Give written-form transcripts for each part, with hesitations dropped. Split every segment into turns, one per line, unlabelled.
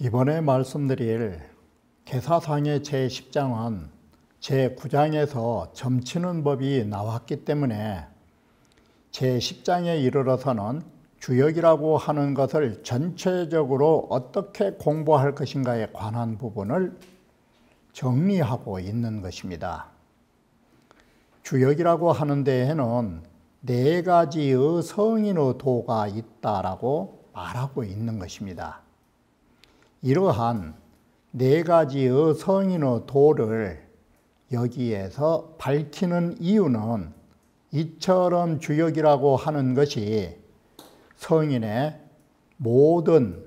이번에 말씀드릴 계사상의 제10장은 제9장에서 점치는 법이 나왔기 때문에 제10장에 이르러서는 주역이라고 하는 것을 전체적으로 어떻게 공부할 것인가에 관한 부분을 정리하고 있는 것입니다. 주역이라고 하는 데에는 네 가지의 성인의 도가 있다라고 말하고 있는 것입니다. 이러한 네 가지의 성인의 도를 여기에서 밝히는 이유는 이처럼 주역이라고 하는 것이 성인의 모든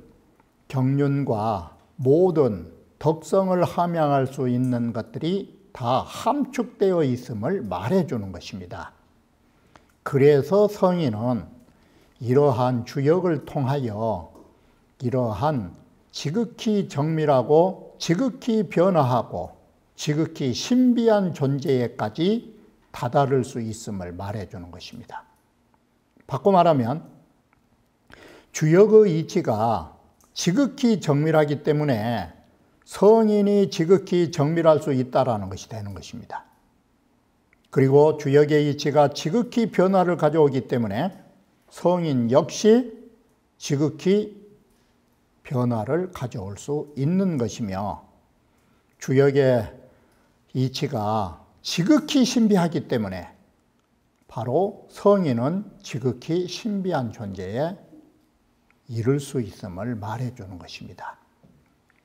경륜과 모든 덕성을 함양할 수 있는 것들이 다 함축되어 있음을 말해주는 것입니다. 그래서 성인은 이러한 주역을 통하여 이러한 지극히 정밀하고 지극히 변화하고 지극히 신비한 존재에까지 다다를 수 있음을 말해주는 것입니다. 바꿔 말하면 주역의 이치가 지극히 정밀하기 때문에 성인이 지극히 정밀할 수 있다는 것이 되는 것입니다. 그리고 주역의 이치가 지극히 변화를 가져오기 때문에 성인 역시 지극히 변화를 가져올 수 있는 것이며, 주역의 이치가 지극히 신비하기 때문에 바로 성인은 지극히 신비한 존재에 이를 수 있음을 말해주는 것입니다.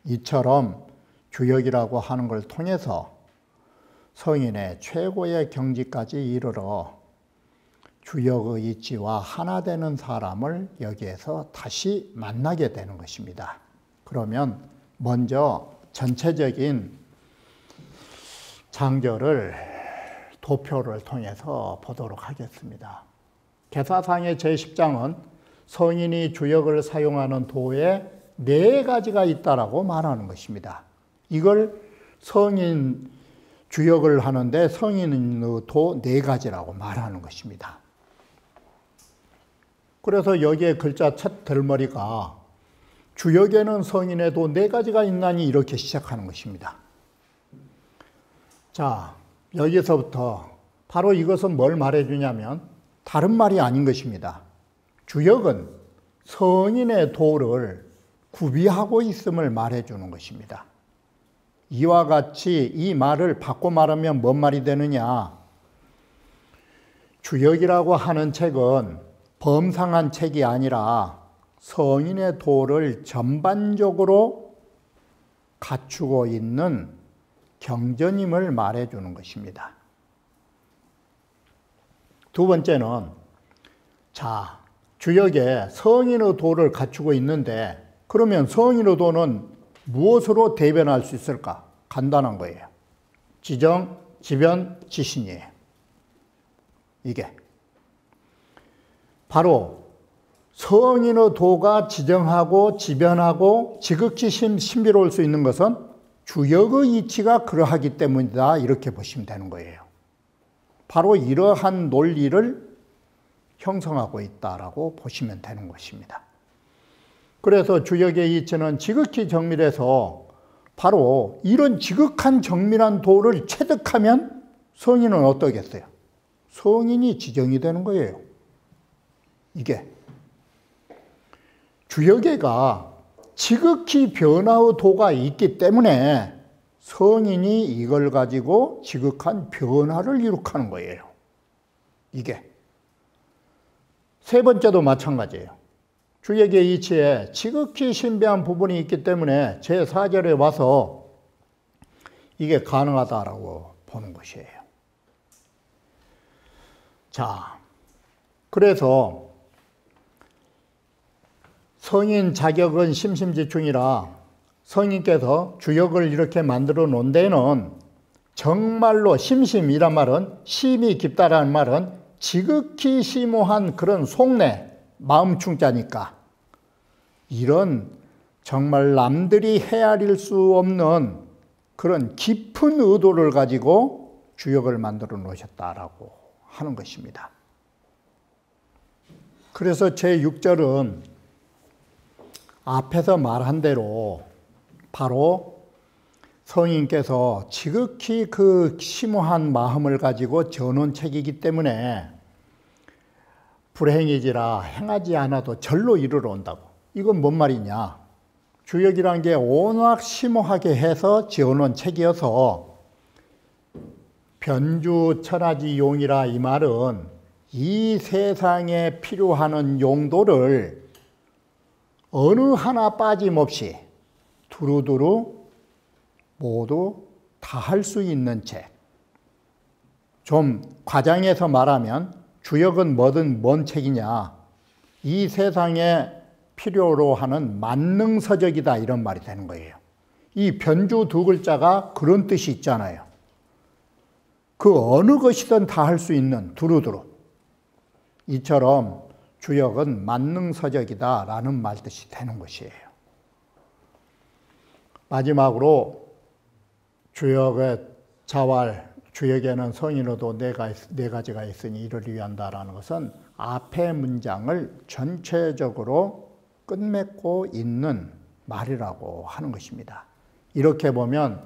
이처럼 주역이라고 하는 걸 통해서 성인의 최고의 경지까지 이르러 주역의 이치와 하나 되는 사람을 여기에서 다시 만나게 되는 것입니다. 그러면 먼저 전체적인 장절을 도표를 통해서 보도록 하겠습니다. 계사상의 제10장은 성인이 주역을 사용하는 도에 네 가지가 있다라고 말하는 것입니다. 이걸 성인 주역을 하는데 성인의 도 네 가지라고 말하는 것입니다. 그래서 여기에 글자 첫 덜머리가 주역에는 성인의 도 네 가지가 있나니 이렇게 시작하는 것입니다. 자, 여기서부터 바로 이것은 뭘 말해주냐면 다른 말이 아닌 것입니다. 주역은 성인의 도를 구비하고 있음을 말해주는 것입니다. 이와 같이 이 말을 바꿔 말하면 뭔 말이 되느냐? 주역이라고 하는 책은 범상한 책이 아니라 성인의 도를 전반적으로 갖추고 있는 경전임을 말해주는 것입니다. 두 번째는, 자, 주역에 성인의 도를 갖추고 있는데 그러면 성인의 도는 무엇으로 대변할 수 있을까? 간단한 거예요. 지정, 지변, 지신이에요. 이게 바로 성인의 도가 지정하고 지변하고 지극히 신비로울 수 있는 것은 주역의 이치가 그러하기 때문이다, 이렇게 보시면 되는 거예요. 바로 이러한 논리를 형성하고 있다라고 보시면 되는 것입니다. 그래서 주역의 이치는 지극히 정밀해서 바로 이런 지극한 정밀한 도를 체득하면 성인은 어떠겠어요? 성인이 지정이 되는 거예요. 이게 주역에가 지극히 변화의 도가 있기 때문에 성인이 이걸 가지고 지극한 변화를 이룩하는 거예요. 이게 세 번째도 마찬가지예요. 주역의 이치에 지극히 신비한 부분이 있기 때문에 제4절에 와서 이게 가능하다라고 보는 것이에요. 자, 그래서 성인 자격은 심심지충이라 성인께서 주역을 이렇게 만들어 놓은 데는 정말로 심심이란 말은 심이 깊다라는 말은 지극히 심오한 그런 속내, 마음충자니까 이런 정말 남들이 헤아릴 수 없는 그런 깊은 의도를 가지고 주역을 만들어 놓으셨다라고 하는 것입니다. 그래서 제6절은 앞에서 말한 대로 바로 성인께서 지극히 그 심오한 마음을 가지고 지어놓은 책이기 때문에 불행이지라 행하지 않아도 절로 이르러 온다고. 이건 뭔 말이냐? 주역이란 게 워낙 심오하게 해서 지어놓은 책이어서 변주천하지용이라 이 말은 이 세상에 필요한 용도를 어느 하나 빠짐없이 두루두루 모두 다 할 수 있는 책. 좀 과장해서 말하면 주역은 뭐든 뭔 책이냐? 이 세상에 필요로 하는 만능서적이다 이런 말이 되는 거예요. 이 변주 두 글자가 그런 뜻이 있잖아요. 그 어느 것이든 다 할 수 있는 두루두루. 이처럼 주역은 만능서적이다 라는 말뜻이 되는 것이에요. 마지막으로 주역의 자활, 주역에는 성인어도 네 가지가 있으니 이를 위한다라는 것은 앞의 문장을 전체적으로 끝맺고 있는 말이라고 하는 것입니다. 이렇게 보면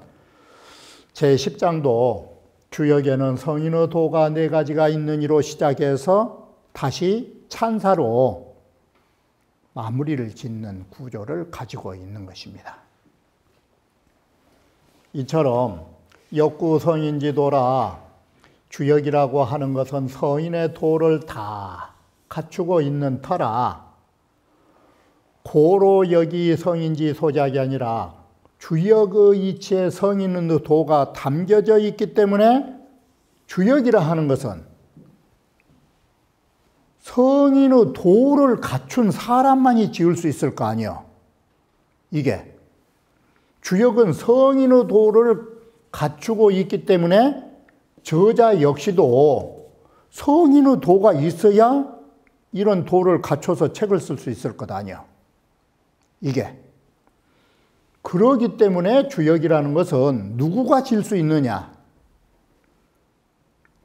제10장도 주역에는 성인어도가 네 가지가 있느니로 시작해서 다시 찬사로 마무리를 짓는 구조를 가지고 있는 것입니다. 이처럼 역구성인지도라 주역이라고 하는 것은 성인의 도를 다 갖추고 있는 터라 고로 여기 성인지 소작이 아니라 주역의 이치에 성인의 도가 담겨져 있기 때문에 주역이라 하는 것은 성인의 도를 갖춘 사람만이 지을 수 있을 거 아니에요. 이게 주역은 성인의 도를 갖추고 있기 때문에 저자 역시도 성인의 도가 있어야 이런 도를 갖춰서 책을 쓸 수 있을 것 아니에요. 이게 그러기 때문에 주역이라는 것은 누구가 질 수 있느냐?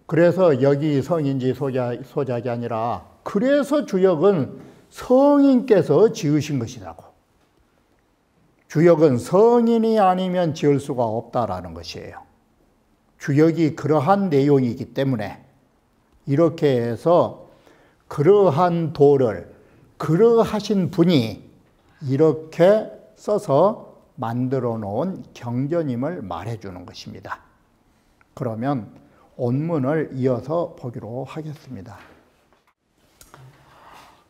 그래서 여기 성인지 소작이 아니라 그래서 주역은 성인께서 지으신 것이라고. 주역은 성인이 아니면 지을 수가 없다라는 것이에요. 주역이 그러한 내용이기 때문에 이렇게 해서 그러한 도를 그러하신 분이 이렇게 써서 만들어 놓은 경전임을 말해주는 것입니다. 그러면 원문을 이어서 보기로 하겠습니다.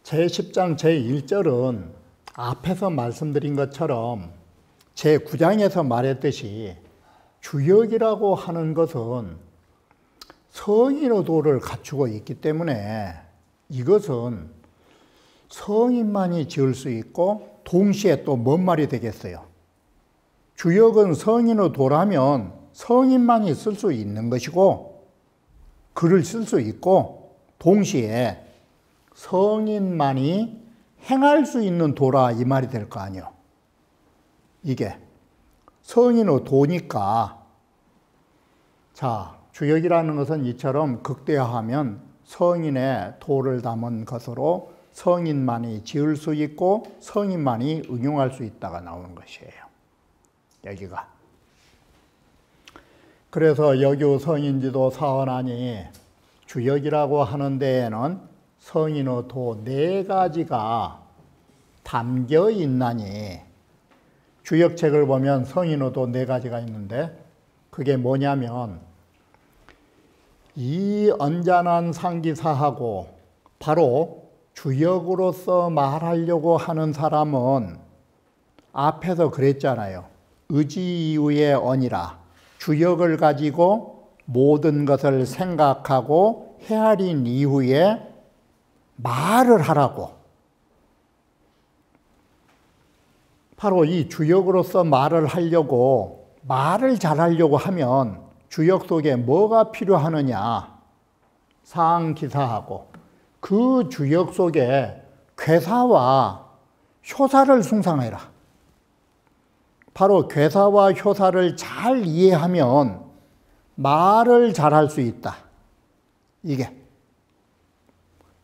제10장 제1절은 앞에서 말씀드린 것처럼 제9장에서 말했듯이 주역이라고 하는 것은 성인의 도를 갖추고 있기 때문에 이것은 성인만이 지을 수 있고 동시에 또 뭔 말이 되겠어요? 주역은 성인의 도라면 성인만이 쓸 수 있는 것이고 글을 쓸 수 있고 동시에 성인만이 행할 수 있는 도라 이 말이 될 거 아니에요. 이게 성인의 도니까 자 주역이라는 것은 이처럼 극대화하면 성인의 도를 담은 것으로 성인만이 지을 수 있고 성인만이 응용할 수 있다가 나오는 것이에요. 여기가. 그래서 여기 성인지도 사언하니 주역이라고 하는 데에는 성인의 도 네 가지가 담겨 있나니 주역책을 보면 성인의 도 네 가지가 있는데 그게 뭐냐면 이 언짢은 상기사하고 바로 주역으로서 말하려고 하는 사람은 앞에서 그랬잖아요. 의지 이후의 언이라 주역을 가지고 모든 것을 생각하고 헤아린 이후에 말을 하라고. 바로 이 주역으로서 말을 하려고 말을 잘하려고 하면 주역 속에 뭐가 필요하느냐? 상기사하고 그 주역 속에 괴사와 효사를 숭상해라. 바로 괴사와 효사를 잘 이해하면 말을 잘할 수 있다.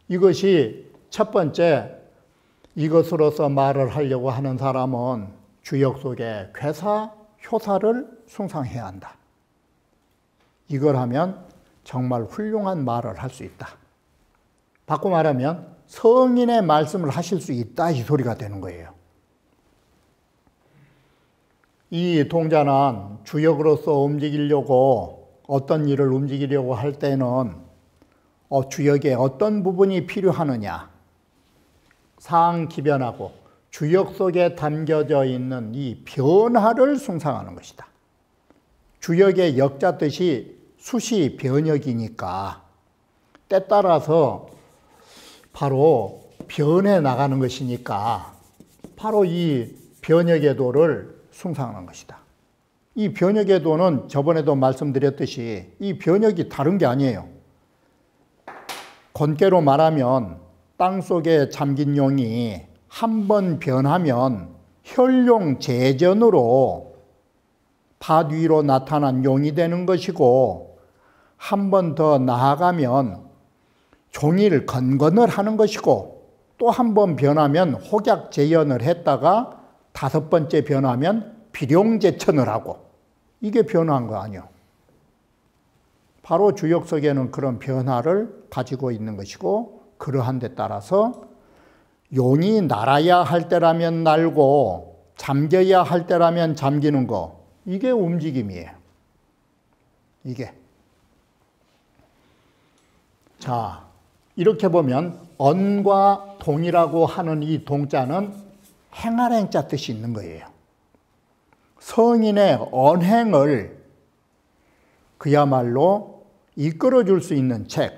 이것이 첫 번째, 이것으로서 말을 하려고 하는 사람은 주역 속에 괴사, 효사를 숭상해야 한다. 이걸 하면 정말 훌륭한 말을 할 수 있다. 바꿔 말하면 성인의 말씀을 하실 수 있다 이 소리가 되는 거예요. 이 동자는 주역으로서 움직이려고 어떤 일을 움직이려고 할 때는 주역의 어떤 부분이 필요하느냐 상기변하고 주역 속에 담겨져 있는 이 변화를 숭상하는 것이다. 주역의 역자 뜻이 수시 변역이니까 때 따라서 바로 변해 나가는 것이니까 바로 이 변역의 도를 숭상하는 것이다. 이 변역의 도는 저번에도 말씀드렸듯이 이 변역이 다른 게 아니에요. 건개로 말하면 땅속에 잠긴 용이 한 번 변하면 혈용 재전으로 밭 위로 나타난 용이 되는 것이고 한 번 더 나아가면 종일 건건을 하는 것이고 또 한 번 변하면 혹약 재현을 했다가 다섯 번째 변하면 비룡제천을 하고 이게 변화한 거 아니에요. 바로 주역 속에는 그런 변화를 가지고 있는 것이고 그러한 데 따라서 용이 날아야 할 때라면 날고 잠겨야 할 때라면 잠기는 거 이게 움직임이에요. 이게. 자, 이렇게 보면 언과 동이라고 하는 이 동자는 행할 행자 뜻이 있는 거예요. 성인의 언행을 그야말로 이끌어줄 수 있는 책.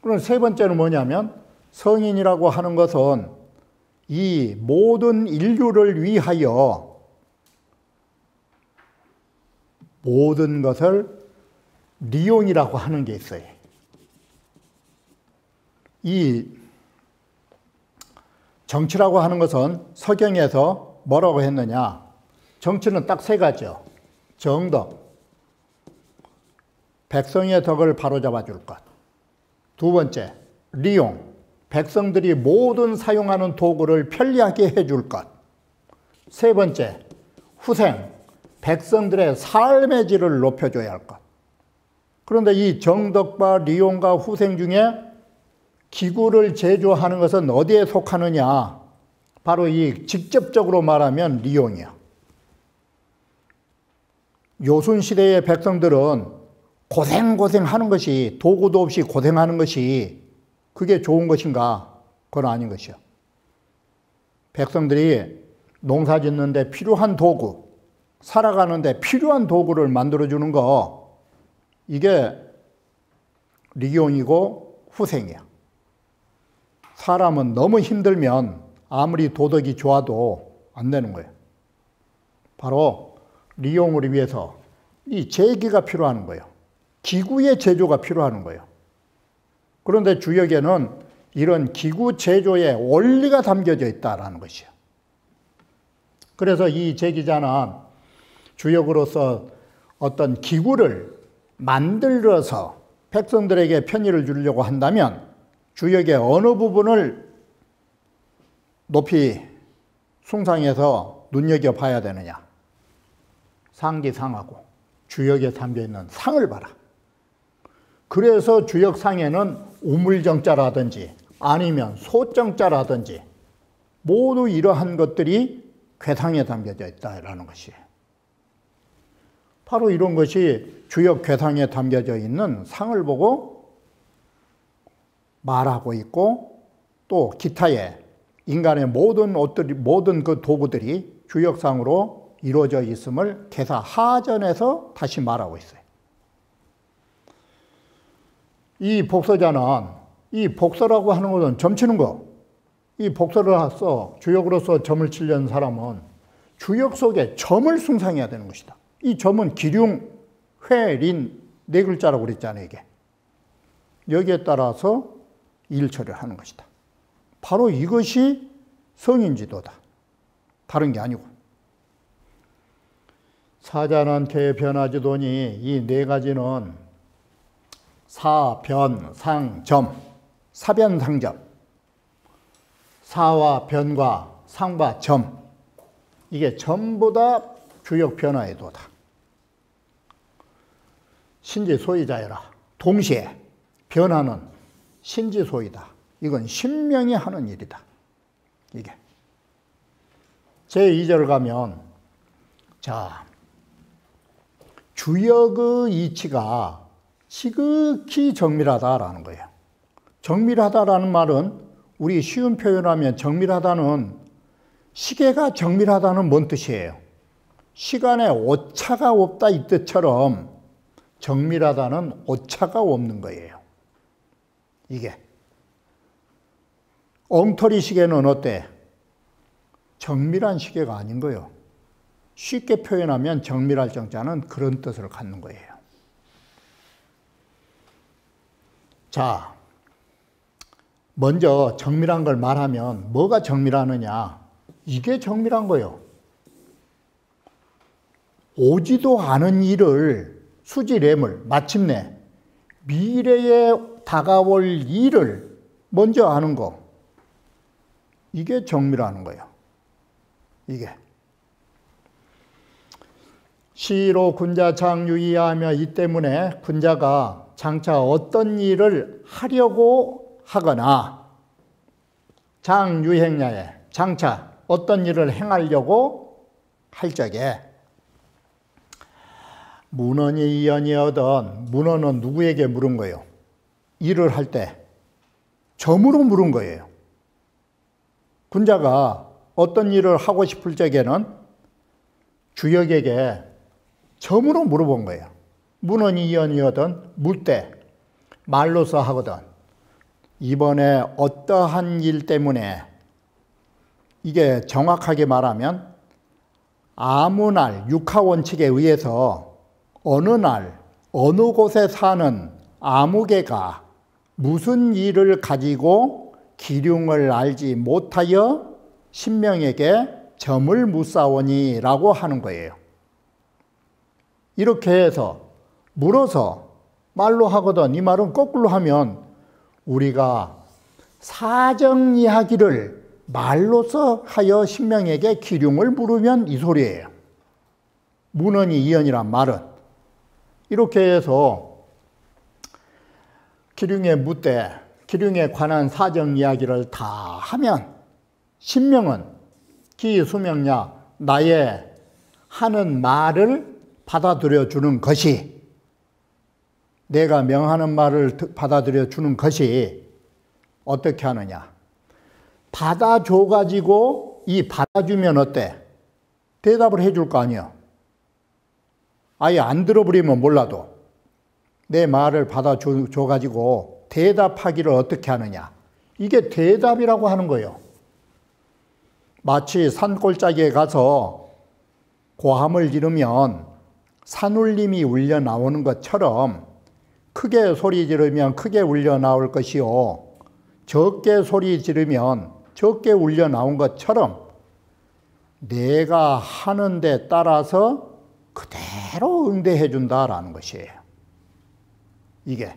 그럼 세 번째는 뭐냐면 성인이라고 하는 것은 이 모든 인류를 위하여 모든 것을 리용이라고 하는 게 있어요. 이 정치라고 하는 것은 서경에서 뭐라고 했느냐? 정치는 딱 세 가지요. 정덕, 백성의 덕을 바로잡아 줄 것. 두 번째, 리용, 백성들이 모든 사용하는 도구를 편리하게 해줄 것. 세 번째, 후생, 백성들의 삶의 질을 높여줘야 할 것. 그런데 이 정덕과 리용과 후생 중에 기구를 제조하는 것은 어디에 속하느냐? 바로 이 직접적으로 말하면 리용이야. 요순시대의 백성들은 고생하는 것이 도구도 없이 고생하는 것이 그게 좋은 것인가? 그건 아닌 것이요. 백성들이 농사 짓는데 필요한 도구, 살아가는데 필요한 도구를 만들어주는 거 이게 리용이고 후생이야. 사람은 너무 힘들면 아무리 도덕이 좋아도 안 되는 거예요. 바로 리용을 위해서 이 제기가 필요한 거예요. 기구의 제조가 필요한 거예요. 그런데 주역에는 이런 기구 제조의 원리가 담겨져 있다는 것이에요. 그래서 이 제기자는 주역으로서 어떤 기구를 만들어서 백성들에게 편의를 주려고 한다면 주역의 어느 부분을 높이 숭상해서 눈여겨봐야 되느냐. 상기상하고 주역에 담겨있는 상을 봐라. 그래서 주역상에는 우물정자라든지 아니면 소정자라든지 모두 이러한 것들이 괴상에 담겨져 있다는 것이에요. 바로 이런 것이 주역 괴상에 담겨져 있는 상을 보고 말하고 있고 또 기타의 인간의 모든 옷들이 모든 그 도구들이 주역상으로 이루어져 있음을 개사 하전에서 다시 말하고 있어요. 이 복서자는 이 복서라고 하는 것은 점치는 거. 이 복서로서 주역으로서 점을 치려는 사람은 주역 속에 점을 숭상해야 되는 것이다. 이 점은 기륭, 회, 린 네 글자라고 그랬잖아요. 이게. 여기에 따라서 일처리를 하는 것이다. 바로 이것이 성인지도다. 다른 게 아니고. 사자는 개 변화지도니 이 네 가지는 사, 변, 상, 점, 사변상점. 사와 변과 상과 점. 이게 전부 다 주역 변화의 도다. 신지소이자여라. 동시에 변화는 신지소이다. 이건 신명이 하는 일이다. 이게. 제2절 가면, 자, 주역의 이치가 지극히 정밀하다라는 거예요. 정밀하다라는 말은 우리 쉬운 표현하면 정밀하다는 시계가 정밀하다는 뭔 뜻이에요? 시간에 오차가 없다 이 뜻처럼 정밀하다는 오차가 없는 거예요. 이게. 엉터리 시계는 어때? 정밀한 시계가 아닌 거예요. 쉽게 표현하면 정밀할 정자는 그런 뜻을 갖는 거예요. 자, 먼저 정밀한 걸 말하면 뭐가 정밀하느냐? 이게 정밀한 거예요. 오지도 않은 일을 수지래물, 마침내 미래에 다가올 일을 먼저 아는 거. 이게 정밀하는 거예요. 이게. 시로 군자 장유의하며 이 때문에 군자가 장차 어떤 일을 하려고 하거나 장유행야에 장차 어떤 일을 행하려고 할 적에 문헌이 이연이어던 문헌은 누구에게 물은 거예요? 일을 할 때 점으로 물은 거예요. 군자가 어떤 일을 하고 싶을 적에는 주역에게 점으로 물어본 거예요. 문헌이 이연이어든 묻되 말로서 하거든 이번에 어떠한 일 때문에 이게 정확하게 말하면 아무 날 육하원칙에 의해서 어느 날 어느 곳에 사는 아무개가 무슨 일을 가지고 기륭을 알지 못하여 신명에게 점을 묻사오니 라고 하는 거예요. 이렇게 해서 물어서 말로 하거든 이 말은 거꾸로 하면 우리가 사정 이야기를 말로서 하여 신명에게 기륭을 물으면 이 소리예요. 문헌이 이연이란 말은 이렇게 해서 기륭에 묻되 기륭에 관한 사정 이야기를 다 하면 신명은 기수명야 나의 하는 말을 받아들여 주는 것이 내가 명하는 말을 받아들여 주는 것이 어떻게 하느냐 받아줘 가지고 이 받아주면 어때? 대답을 해줄 거 아니야. 아예 안 들어버리면 몰라도 내 말을 받아줘 가지고 대답하기를 어떻게 하느냐 이게 대답이라고 하는 거예요. 마치 산골짜기에 가서 고함을 지르면 산울림이 울려 나오는 것처럼 크게 소리 지르면 크게 울려 나올 것이요 적게 소리 지르면 적게 울려 나온 것처럼 내가 하는 데 따라서 그대로 응대해 준다라는 것이에요. 이게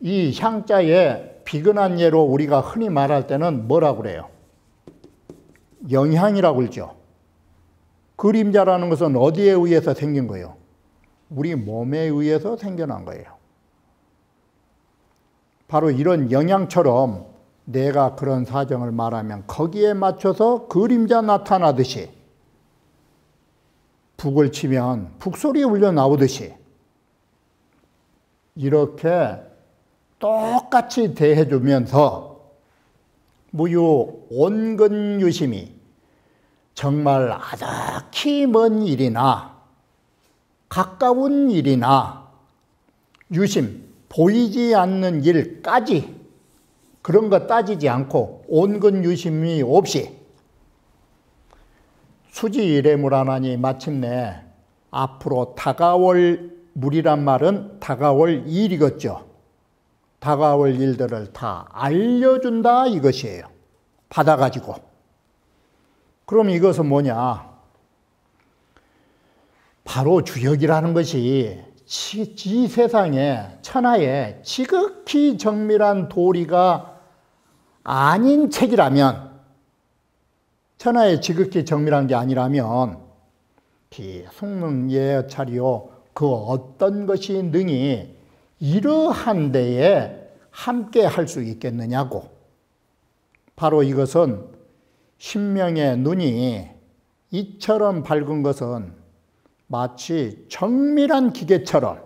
이 향자의 비근한 예로 우리가 흔히 말할 때는 뭐라고 그래요? 영향이라고 그러죠. 그림자라는 것은 어디에 의해서 생긴 거예요? 우리 몸에 의해서 생겨난 거예요. 바로 이런 영향처럼 내가 그런 사정을 말하면 거기에 맞춰서 그림자 나타나듯이 북을 치면 북소리 울려 나오듯이 이렇게 똑같이 대해주면서 무유 온근유심이 정말 아득히 먼 일이나 가까운 일이나 유심 보이지 않는 일까지 그런 거 따지지 않고 온근유심이 없이 수지일해물하나니 마침내 앞으로 다가올 물이란 말은 다가올 일이겠죠. 다가올 일들을 다 알려준다 이것이에요. 받아가지고. 그럼 이것은 뭐냐? 바로 주역이라는 것이 이 세상에 천하에 지극히 정밀한 도리가 아닌 책이라면 천하에 지극히 정밀한 게 아니라면 기숙능 예어차리요 그 어떤 것이 능히 이러한 데에 함께 할 수 있겠느냐고. 바로 이것은 신명의 눈이 이처럼 밝은 것은 마치 정밀한 기계처럼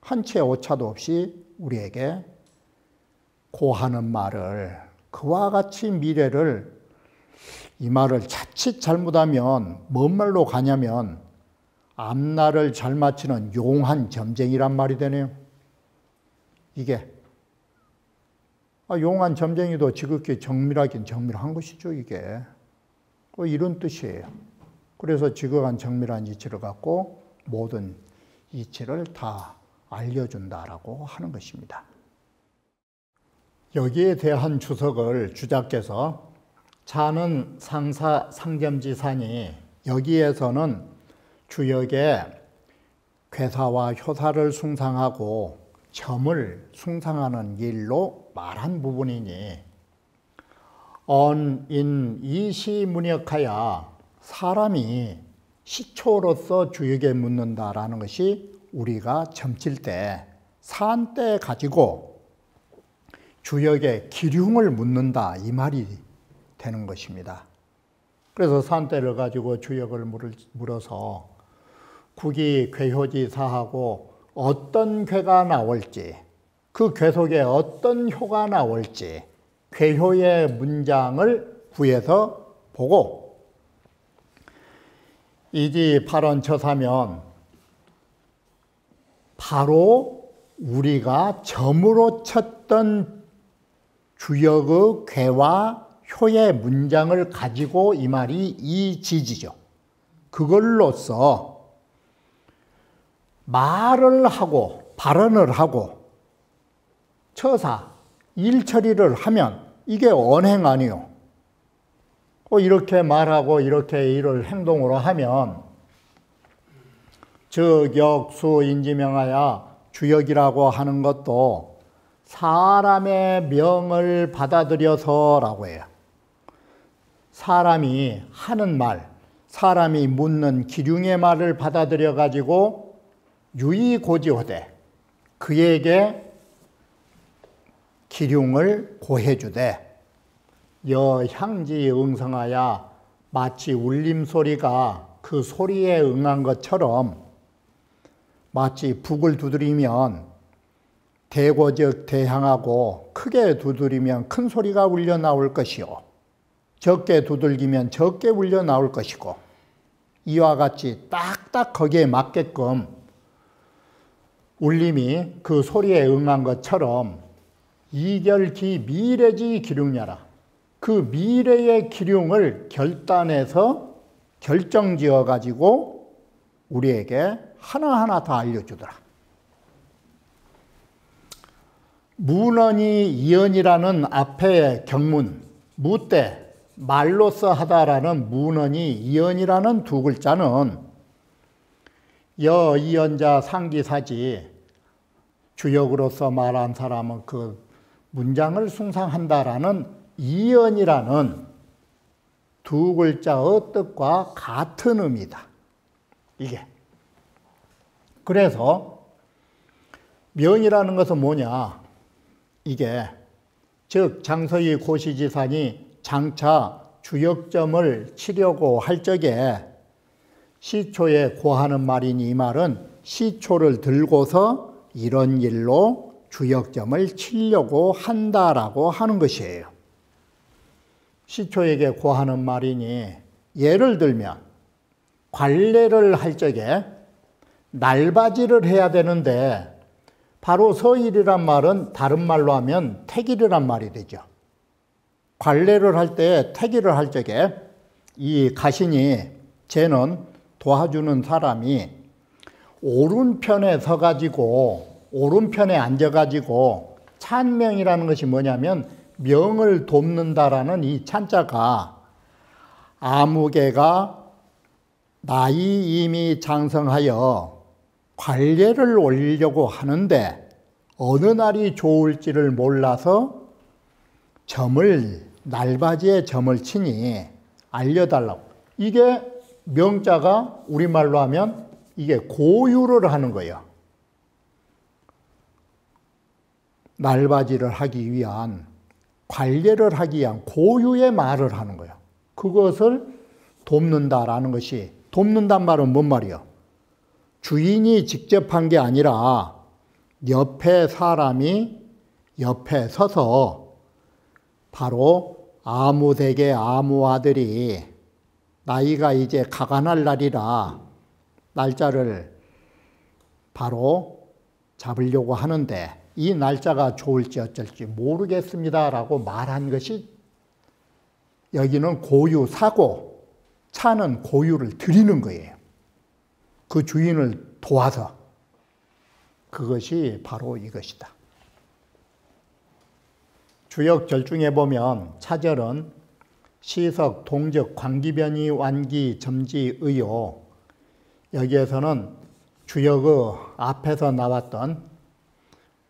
한 채 오차도 없이 우리에게 고하는 말을, 그와 같이 미래를, 이 말을 자칫 잘못하면 뭔 말로 가냐면 앞날을 잘 맞히는 용한 점쟁이란 말이 되네요. 이게 용한 점쟁이도 지극히 정밀하긴 정밀한 것이죠, 이게. 이런 뜻이에요. 그래서 지극한 정밀한 이치를 갖고 모든 이치를 다 알려준다라고 하는 것입니다. 여기에 대한 주석을 주자께서 차는 상사 상점지산이 여기에서는 주역의 괴사와 효사를 숭상하고 점을 숭상하는 일로 말한 부분이니 언인 이시문역하야 사람이 시초로서 주역에 묻는다라는 것이 우리가 점칠 때, 산 때 가지고 주역의 기륭을 묻는다 이 말이 되는 것입니다. 그래서 산때를 가지고 주역을 물어서 국이 괴효지사하고 어떤 괴가 나올지, 그 괴 속에 어떤 효가 나올지 괴효의 문장을 구해서 보고 이지 발언처사면 바로 우리가 점으로 쳤던 주역의 괴와 효의 문장을 가지고 이 말이 이 지지죠. 그걸로써 말을 하고 발언을 하고 처사, 일 처리를 하면 이게 언행 아니요. 이렇게 말하고 이렇게 일을 행동으로 하면 즉 역수 인지명하야 주역이라고 하는 것도 사람의 명을 받아들여서라고 해요. 사람이 하는 말, 사람이 묻는 기륭의 말을 받아들여 가지고 유의고지하되 그에게 기륭을 고해주되 여향지 응성하야 마치 울림소리가 그 소리에 응한 것처럼 마치 북을 두드리면 대고적 대향하고 크게 두드리면 큰 소리가 울려 나올 것이요 적게 두들기면 적게 울려 나올 것이고 이와 같이 딱딱 거기에 맞게끔 울림이 그 소리에 응한 것처럼 이결기 미래지 기륭야라. 그 미래의 기륭을 결단해서 결정지어 가지고 우리에게 하나하나 다 알려주더라. 문언이 이언이라는 앞에 경문, 무때 말로써 하다라는 문언이 이언이라는 두 글자는 이언자 상기사지 주역으로서 말한 사람은 그 문장을 숭상한다라는 이언이라는 두 글자의 뜻과 같은 의미다. 이게. 그래서 면이라는 것은 뭐냐? 이게 즉 장서희 고시지산이 장차 주역점을 치려고 할 적에 시초에 고하는 말이니 이 말은 시초를 들고서 이런 일로 주역점을 치려고 한다라고 하는 것이에요. 시초에게 고하는 말이니 예를 들면 관례를 할 적에 날바지를 해야 되는데 바로 서일이란 말은 다른 말로 하면 택일이란 말이 되죠. 관례를 할 때 택일을 할 적에 이 가신이 쟤는 도와주는 사람이 오른편에 서가지고 오른편에 앉아가지고 찬명이라는 것이 뭐냐면 명을 돕는다라는 이 찬자가 아무개가 나이 이미 장성하여 관례를 올리려고 하는데 어느 날이 좋을지를 몰라서 점을 날바지에 점을 치니 알려달라고. 이게 명자가 우리말로 하면 이게 고유를 하는 거예요. 날바지를 하기 위한, 관례를 하기 위한 고유의 말을 하는 거예요. 그것을 돕는다라는 것이, 돕는단 말은 뭔 말이에요? 주인이 직접 한 게 아니라 옆에 사람이 옆에 서서 바로 아무되게 아무 아들이 나이가 이제 가관할 날이라 날짜를 바로 잡으려고 하는데 이 날짜가 좋을지 어쩔지 모르겠습니다 라고 말한 것이, 여기는 고유, 사고, 차는 고유를 드리는 거예요. 그 주인을 도와서. 그것이 바로 이것이다. 주역 절중에 보면 차절은 시석, 동적, 관기변이, 완기, 점지, 의요. 여기에서는 주역의 앞에서 나왔던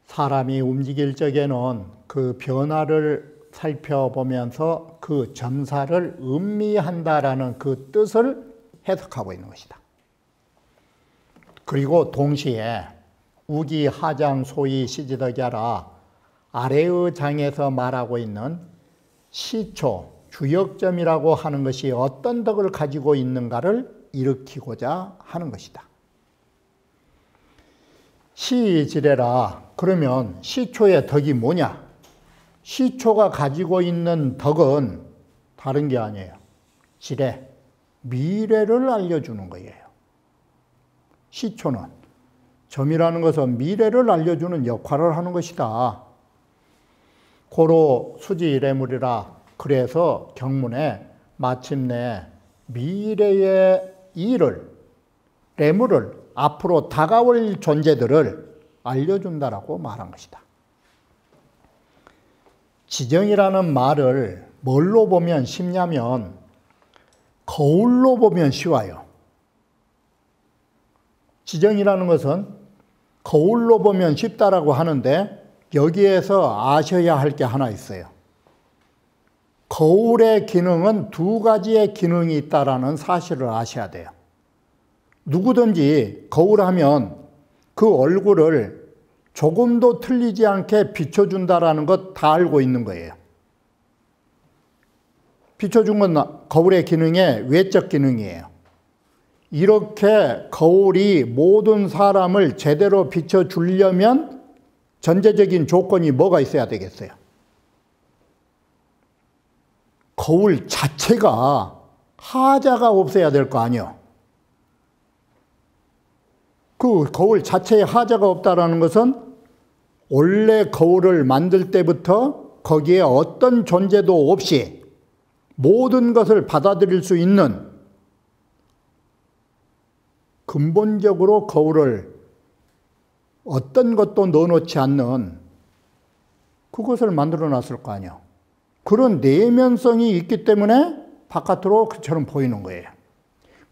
사람이 움직일 적에는 그 변화를 살펴보면서 그 점사를 음미한다라는 그 뜻을 해석하고 있는 것이다. 그리고 동시에 우기, 하장, 소위, 시지덕야라 아래의 장에서 말하고 있는 시초, 주역점이라고 하는 것이 어떤 덕을 가지고 있는가를 일으키고자 하는 것이다. 시지래라. 그러면 시초의 덕이 뭐냐? 시초가 가지고 있는 덕은 다른 게 아니에요. 지래, 미래를 알려주는 거예요. 시초는, 점이라는 것은 미래를 알려주는 역할을 하는 것이다. 고로 수지래물이라. 그래서 경문에 마침내 미래의 일을, 레물을, 앞으로 다가올 존재들을 알려준다라고 말한 것이다. 지정이라는 말을 뭘로 보면 쉽냐면 거울로 보면 쉬워요. 지정이라는 것은 거울로 보면 쉽다라고 하는데 여기에서 아셔야 할 게 하나 있어요. 거울의 기능은 두 가지의 기능이 있다라는 사실을 아셔야 돼요. 누구든지 거울하면 그 얼굴을 조금도 틀리지 않게 비춰준다라는 것 다 알고 있는 거예요. 비춰준 건 거울의 기능의 외적 기능이에요. 이렇게 거울이 모든 사람을 제대로 비춰주려면 전제적인 조건이 뭐가 있어야 되겠어요? 거울 자체가 하자가 없어야 될 거 아니에요. 그 거울 자체에 하자가 없다라는 것은 원래 거울을 만들 때부터 거기에 어떤 존재도 없이 모든 것을 받아들일 수 있는, 근본적으로 거울을 어떤 것도 넣어놓지 않는 그것을 만들어 놨을 거 아니에요. 그런 내면성이 있기 때문에 바깥으로 그처럼 보이는 거예요.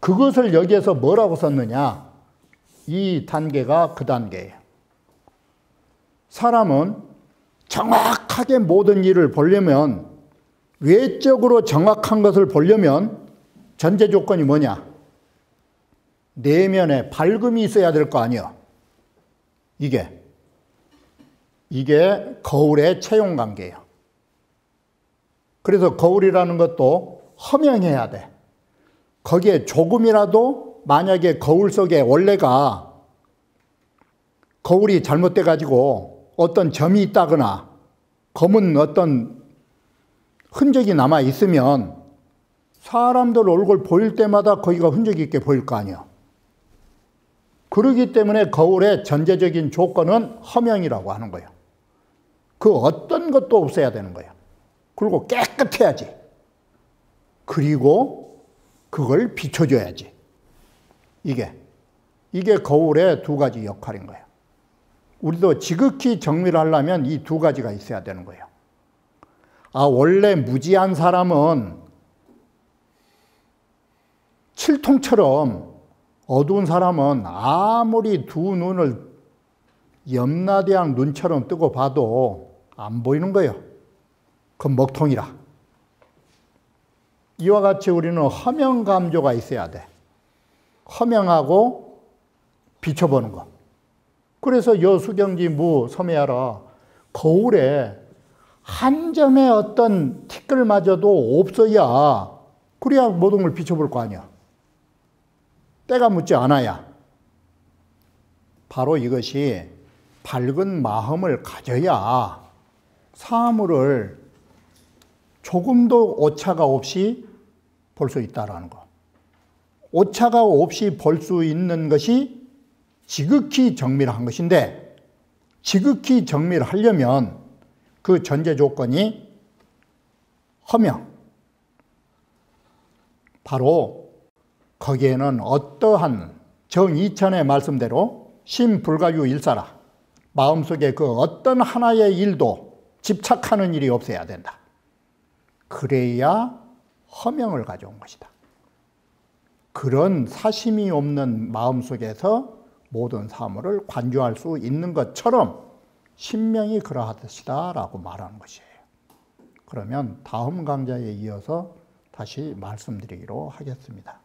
그것을 여기에서 뭐라고 썼느냐? 이 단계가 그 단계예요. 사람은 정확하게 모든 일을 보려면, 외적으로 정확한 것을 보려면 전제 조건이 뭐냐? 내면에 밝음이 있어야 될 거 아니에요. 이게 거울의 채용 관계예요. 그래서 거울이라는 것도 허명해야 돼. 거기에 조금이라도 만약에 거울 속에 원래가 거울이 잘못돼 가지고 어떤 점이 있다거나 검은 어떤 흔적이 남아 있으면 사람들 얼굴 보일 때마다 거기가 흔적이 있게 보일 거 아니에요. 그렇기 때문에 거울의 전제적인 조건은 허명이라고 하는 거예요. 그 어떤 것도 없어야 되는 거예요. 그리고 깨끗해야지. 그리고 그걸 비춰줘야지. 이게 거울의 두 가지 역할인 거예요. 우리도 지극히 정리를 하려면 이 두 가지가 있어야 되는 거예요. 원래 무지한 사람은 칠통처럼, 어두운 사람은 아무리 두 눈을 염라대왕 눈처럼 뜨고 봐도 안 보이는 거예요. 그건 먹통이라. 이와 같이 우리는 허명감조가 있어야 돼. 허명하고 비춰보는 거. 그래서 여수경지 무 섬에하라 거울에 한 점의 어떤 티끌마저도 없어야 그래야 모든 걸 비춰볼 거 아니야. 때가 묻지 않아야. 바로 이것이 밝은 마음을 가져야 사물을 조금도 오차가 없이 볼 수 있다는 거. 오차가 없이 볼 수 있는 것이 지극히 정밀한 것인데, 지극히 정밀하려면 그 전제 조건이 허명. 바로 거기에는 어떠한 정이천의 말씀대로 심불가유 일사라. 마음속에 그 어떤 하나의 일도 집착하는 일이 없어야 된다. 그래야 허명을 가져온 것이다. 그런 사심이 없는 마음속에서 모든 사물을 관조할 수 있는 것처럼 신명이 그러하듯이다 라고 말하는 것이에요. 그러면 다음 강좌에 이어서 다시 말씀드리기로 하겠습니다.